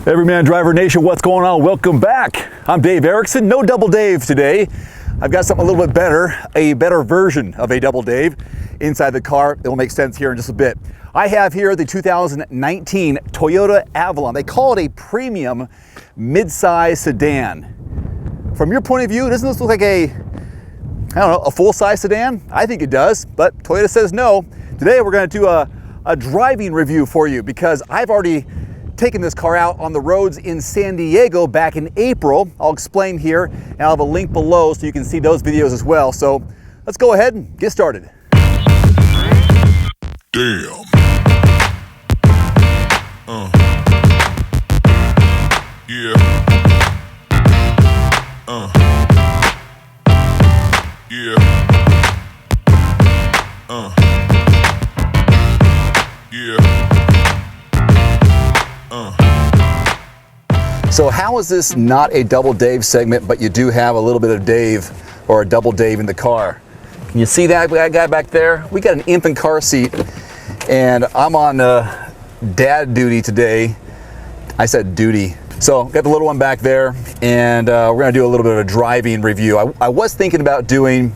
Everyman Driver Nation, what's going on? Welcome back. I'm Dave Erickson. No Double Dave today. I've got something a little bit better, a better version of a Double Dave inside the car. It will make sense here in just a bit. I have here the 2019 Toyota Avalon. They call it a premium mid-size sedan. From your point of view, doesn't this look like a full-size sedan? I think it does, but Toyota says no. Today we're going to do a driving review for you because I've already taken this car out on the roads in San Diego back in April. I'll explain here, and I'll have a link below so you can see those videos as well. So let's go ahead and get started. Damn. Yeah. Yeah. Yeah. So how is this not a Double Dave segment, but you do have a little bit of Dave or a Double Dave in the car? Can you see that guy back there? We got an infant car seat, and I'm on dad duty today. I said duty. So got the little one back there, and we're gonna do a little bit of a driving review. I was thinking about doing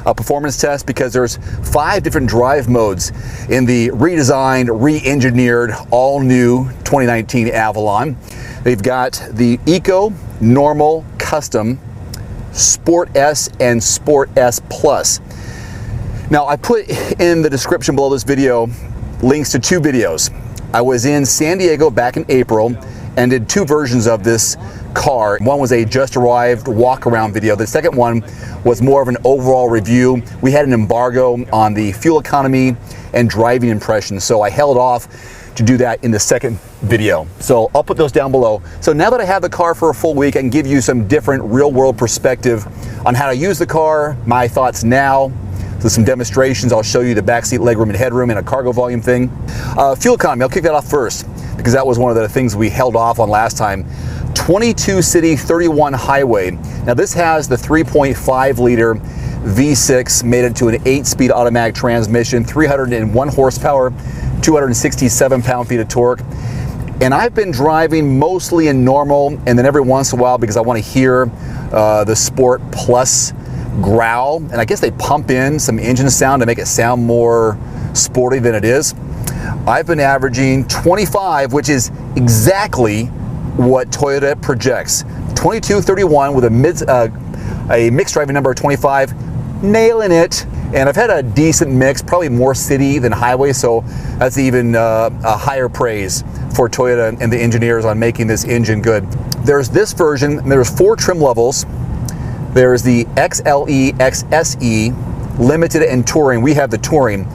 a performance test because there's 5 different drive modes in the redesigned, re-engineered, all new 2019 Avalon. They've got the Eco, Normal, Custom, Sport S, and Sport S Plus. Now I put in the description below this video links to 2 videos. I was in San Diego back in April and did 2 versions of this car. One was a just arrived walk around video. The second one was more of an overall review. We had an embargo on the fuel economy and driving impressions, so I held off to do that in the second video. So I'll put those down below. So now that I have the car for a full week, I can give you some different real world perspective on how to use the car, my thoughts now. So some demonstrations, I'll show you the backseat legroom and headroom and a cargo volume thing. Fuel economy, I'll kick that off first because that was one of the things we held off on last time. 22 city, 31 highway. Now this has the 3.5 liter V6 made it to an 8-speed automatic transmission, 301 horsepower, 267 pound-feet of torque. And I've been driving mostly in normal, and then every once in a while, because I want to hear the Sport Plus growl, and I guess they pump in some engine sound to make it sound more sporty than it is. I've been averaging 25, which is exactly what Toyota projects. 2231 with a mixed driving number of 25, nailing it. And I've had a decent mix, probably more city than highway, so that's even a higher praise for Toyota and the engineers on making this engine good. There's this version, and there's 4 trim levels. There's the XLE, XSE, Limited, and Touring. We have the Touring.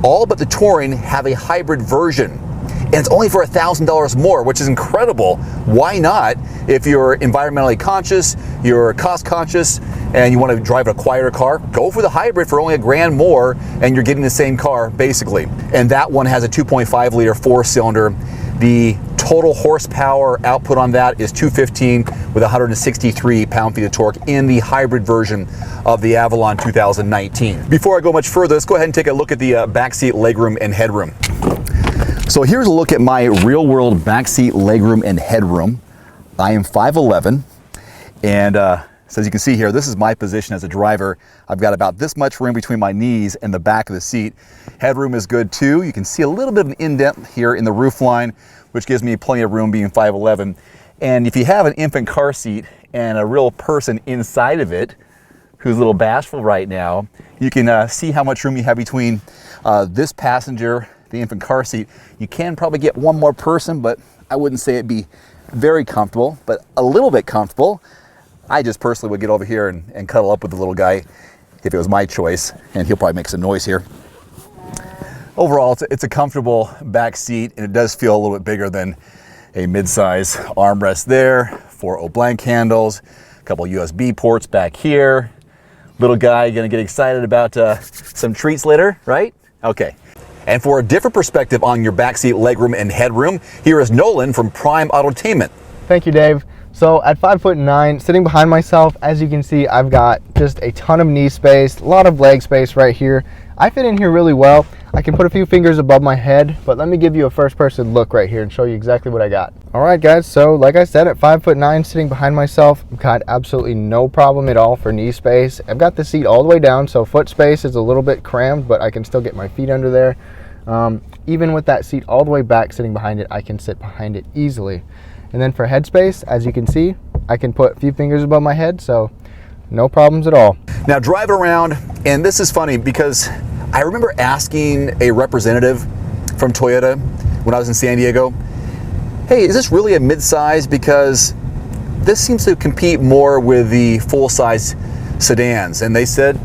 All but the Touring have a hybrid version. And it's only for $1,000 more, which is incredible. Why not? If you're environmentally conscious, you're cost conscious, and you want to drive a quieter car, go for the hybrid for only $1,000 more, and you're getting the same car, basically. And that one has a 2.5 liter 4-cylinder. The total horsepower output on that is 215 with 163 pound-feet of torque in the hybrid version of the Avalon 2019. Before I go much further, let's go ahead and take a look at the backseat legroom and headroom. So here's a look at my real-world backseat legroom and headroom. I am 5'11", and so as you can see here, this is my position as a driver. I've got about this much room between my knees and the back of the seat. Headroom is good too. You can see a little bit of an indent here in the roof line, which gives me plenty of room being 5'11". And if you have an infant car seat and a real person inside of it, who's a little bashful right now, you can see how much room you have between this passenger, the infant car seat. You can probably get one more person, but I wouldn't say it'd be very comfortable, but a little bit comfortable. I just personally would get over here and cuddle up with the little guy if it was my choice, and he'll probably make some noise here. Overall, it's a comfortable back seat, and it does feel a little bit bigger than a mid-size armrest there, 4 O-blank handles, a couple USB ports back here. Little guy gonna get excited about some treats later, right? Okay. And for a different perspective on your backseat legroom and headroom, here is Nolan from Prime Autotainment. Thank you, Dave. So at 5'9", sitting behind myself, as you can see, I've got just a ton of knee space, a lot of leg space right here. I fit in here really well. I can put a few fingers above my head, but let me give you a first person look right here and show you exactly what I got. All right guys, so like I said, at 5'9", sitting behind myself, I've got absolutely no problem at all for knee space. I've got the seat all the way down, so foot space is a little bit crammed, but I can still get my feet under there. Even with that seat all the way back, sitting behind it, I can sit behind it easily. And then for head space, as you can see, I can put a few fingers above my head, so no problems at all. Now driving around, and this is funny because I remember asking a representative from Toyota when I was in San Diego, hey, is this really a mid-size? Because this seems to compete more with the full-size sedans. And they said,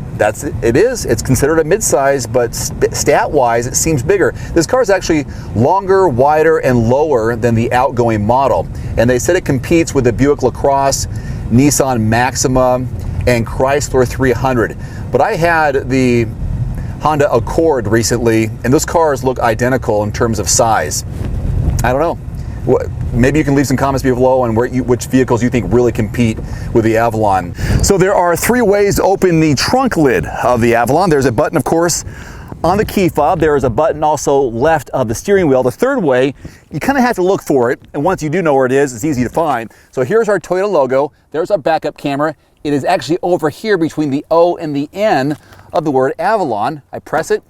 it is. It's considered a mid-size, but stat-wise, it seems bigger. This car is actually longer, wider, and lower than the outgoing model. And they said it competes with the Buick LaCrosse, Nissan Maxima, and Chrysler 300. But I had the Honda Accord recently, and those cars look identical in terms of size. I don't know. Maybe you can leave some comments below on which vehicles you think really compete with the Avalon. So there are 3 ways to open the trunk lid of the Avalon. There's a button, of course, on the key fob. There is a button also left of the steering wheel. The third way, you kind of have to look for it, and once you do know where it is, it's easy to find. So here's our Toyota logo. There's our backup camera. It is actually over here between the O and the N of the word Avalon. I press it,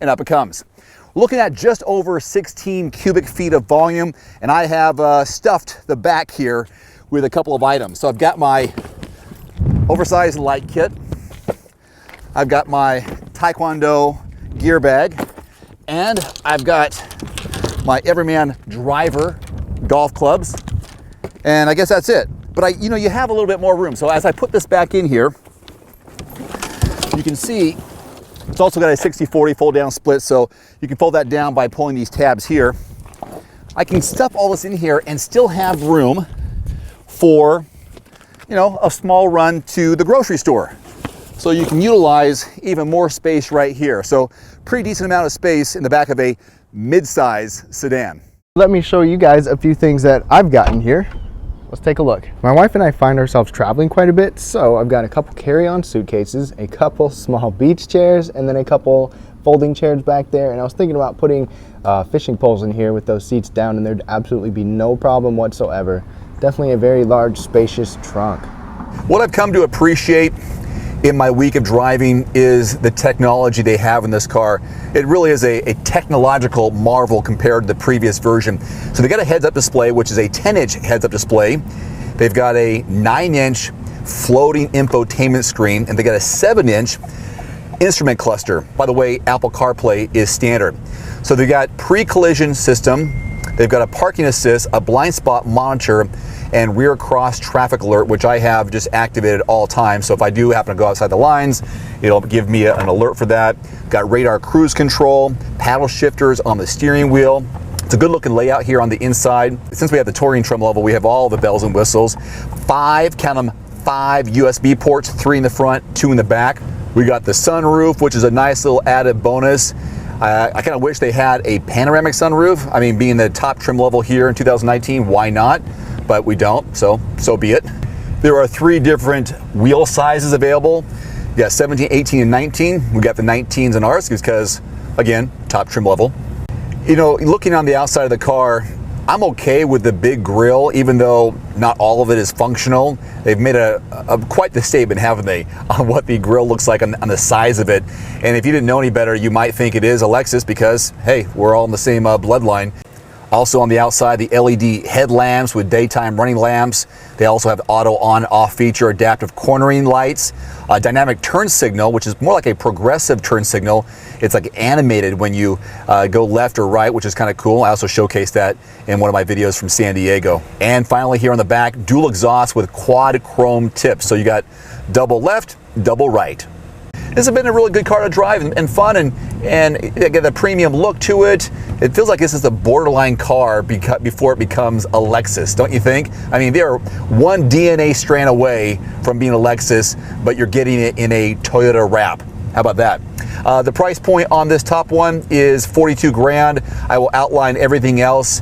and up it comes. Looking at just over 16 cubic feet of volume, and I have stuffed the back here with a couple of items. So I've got my oversized light kit, I've got my Taekwondo gear bag, and I've got my Everyman driver golf clubs, and I guess that's it. But you have a little bit more room. So as I put this back in here, you can see it's also got a 60/40 fold down split, so you can fold that down by pulling these tabs here. I can stuff all this in here and still have room for, a small run to the grocery store. So you can utilize even more space right here. So pretty decent amount of space in the back of a mid-size sedan. Let me show you guys a few things that I've gotten here. Let's take a look. My wife and I find ourselves traveling quite a bit, so I've got a couple carry-on suitcases, a couple small beach chairs, and then a couple folding chairs back there. And I was thinking about putting fishing poles in here with those seats down, and there'd absolutely be no problem whatsoever. Definitely a very large, spacious trunk. What I've come to appreciate in my week of driving is the technology they have in this car. It really is a technological marvel compared to the previous version. So they got a heads-up display, which is a 10-inch heads-up display. They've got a 9-inch floating infotainment screen, and they got a 7-inch instrument cluster. By the way, Apple CarPlay is standard. So they've got pre-collision system, they've got a parking assist, a blind spot monitor, and rear cross traffic alert, which I have just activated all times. So if I do happen to go outside the lines, it'll give me an alert for that. Got radar cruise control, paddle shifters on the steering wheel. It's a good looking layout here on the inside. Since we have the touring trim level, we have all the bells and whistles. 5 USB ports, 3 in the front, 2 in the back. We got the sunroof, which is a nice little added bonus. I kind of wish they had a panoramic sunroof. I mean, being the top trim level here in 2019, why not? But we don't, so be it. There are 3 different wheel sizes available. You got 17, 18, and 19. We got the 19s in ours because, again, top trim level. Looking on the outside of the car, I'm okay with the big grille, even though not all of it is functional. They've made quite the statement, haven't they, on what the grille looks like on the size of it. And if you didn't know any better, you might think it is a Lexus because, hey, we're all in the same bloodline. Also on the outside, the LED headlamps with daytime running lamps. They also have auto on-off feature, adaptive cornering lights, dynamic turn signal, which is more like a progressive turn signal. It's like animated when you go left or right, which is kind of cool. I also showcased that in one of my videos from San Diego. And finally here on the back, dual exhaust with quad chrome tips. So you got double left, double right. This has been a really good car to drive and fun, and get a premium look to it. It feels like this is a borderline car before it becomes a Lexus, don't you think? I mean, they're one DNA strand away from being a Lexus, but you're getting it in a Toyota wrap. How about that? The price point on this top one is 42 grand. I will outline everything else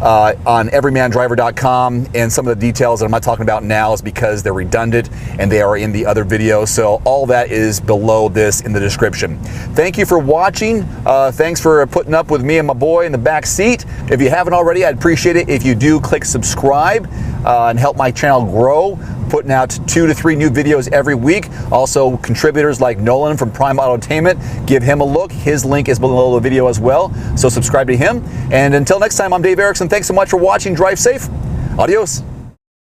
on everymandriver.com, and some of the details that I'm not talking about now is because they're redundant and they are in the other video. So all that is below this in the description. Thank you for watching. Thanks for putting up with me and my boy in the back seat. If you haven't already, I'd appreciate it if you do click subscribe and help my channel grow. Putting out 2 to 3 new videos every week. Also, contributors like Nolan from Prime Autotainment, give him a look. His link is below the video as well, so subscribe to him. And until next time, I'm Dave Erickson. Thanks so much for watching. Drive safe. Adios.